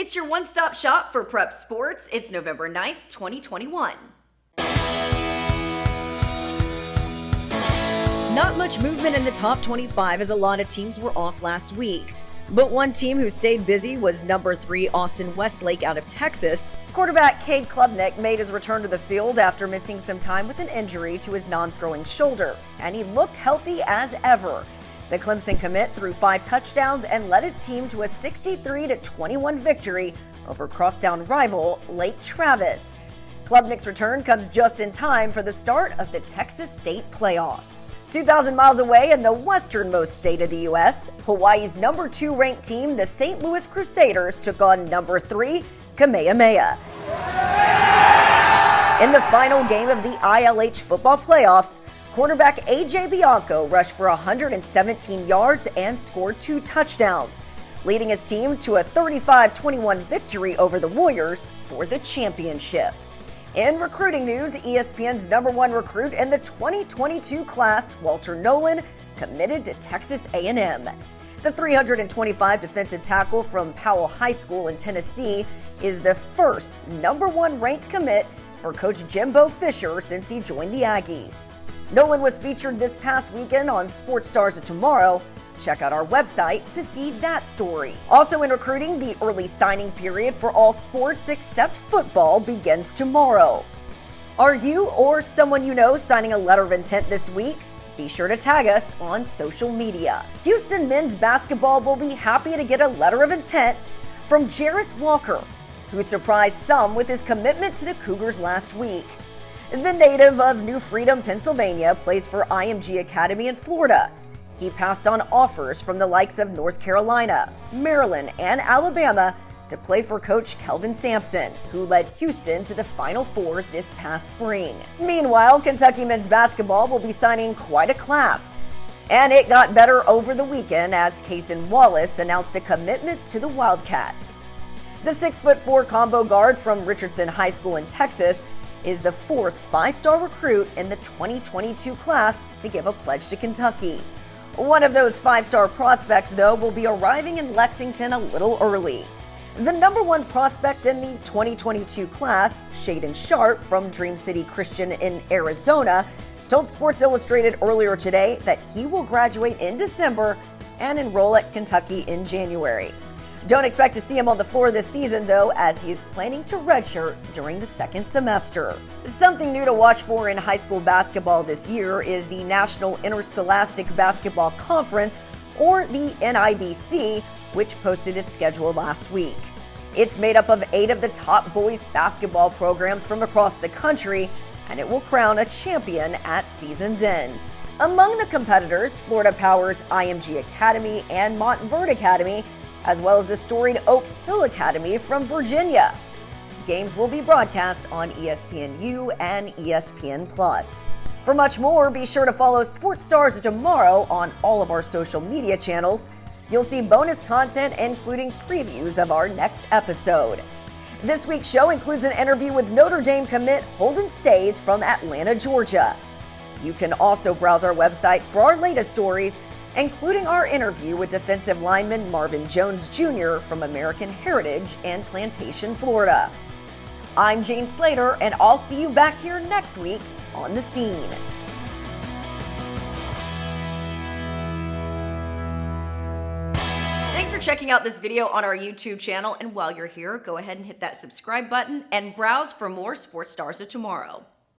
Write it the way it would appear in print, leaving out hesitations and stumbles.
It's your one-stop shop for prep sports. It's November 9th, 2021. Not much movement in the top 25 as a lot of teams were off last week. But one team who stayed busy was number 3 Austin Westlake out of Texas. Quarterback Cade Klubnik made his return to the field after missing some time with an injury to his non-throwing shoulder, and he looked healthy as ever. The Clemson commit threw 5 touchdowns and led his team to a 63-21 victory over crosstown rival Lake Travis. Klubnik's return comes just in time for the start of the Texas State playoffs. 2,000 miles away in the westernmost state of the U.S., Hawaii's number 2 ranked team, the St. Louis Crusaders, took on number 3 Kamehameha. In the final game of the ILH football playoffs, quarterback AJ Bianco rushed for 117 yards and scored 2 touchdowns, leading his team to a 35-21 victory over the Warriors for the championship. In recruiting news, ESPN's number 1 recruit in the 2022 class, Walter Nolan, committed to Texas A&M. The 325 defensive tackle from Powell High School in Tennessee is the first number 1 ranked commit for Coach Jimbo Fisher since he joined the Aggies. Nolan was featured this past weekend on Sports Stars of Tomorrow. Check out our website to see that story. Also in recruiting, the early signing period for all sports except football begins tomorrow. Are you or someone you know signing a letter of intent this week? Be sure to tag us on social media. Houston men's basketball will be happy to get a letter of intent from Jarris Walker, who surprised some with his commitment to the Cougars last week. The native of New Freedom, Pennsylvania, plays for IMG Academy in Florida. He passed on offers from the likes of North Carolina, Maryland, and Alabama to play for Coach Kelvin Sampson, who led Houston to the Final Four this past spring. Meanwhile, Kentucky men's basketball will be signing quite a class. And it got better over the weekend as Cason Wallace announced a commitment to the Wildcats. The 6'4" combo guard from Richardson High School in Texas is the 4th 5-star recruit in the 2022 class to give a pledge to Kentucky. One of those 5-star prospects, though, will be arriving in Lexington a little early. The number 1 prospect in the 2022 class, Shaden Sharp from Dream City Christian in Arizona, told Sports Illustrated earlier today that he will graduate in December and enroll at Kentucky in January. Don't expect to see him on the floor this season, though, as he is planning to redshirt during the second semester. Something new to watch for in high school basketball this year is the National Interscholastic Basketball Conference, or the NIBC, which posted its schedule last week. It's made up of 8 of the top boys basketball programs from across the country, and it will crown a champion at season's end. Among the competitors, Florida Power's IMG Academy and Montverde Academy, as well as the storied Oak Hill Academy from Virginia. Games will be broadcast on ESPNU and ESPN+. For much more, be sure to follow Sports Stars tomorrow on all of our social media channels. You'll see bonus content, including previews of our next episode. This week's show includes an interview with Notre Dame commit Holden Stays from Atlanta, Georgia. You can also browse our website for our latest stories, including our interview with defensive lineman Marvin Jones Jr. from American Heritage in Plantation, Florida. I'm Jane Slater, and I'll see you back here next week on The Scene. Thanks for checking out this video on our YouTube channel, and while you're here, go ahead and hit that subscribe button and browse for more Sports Stars of Tomorrow.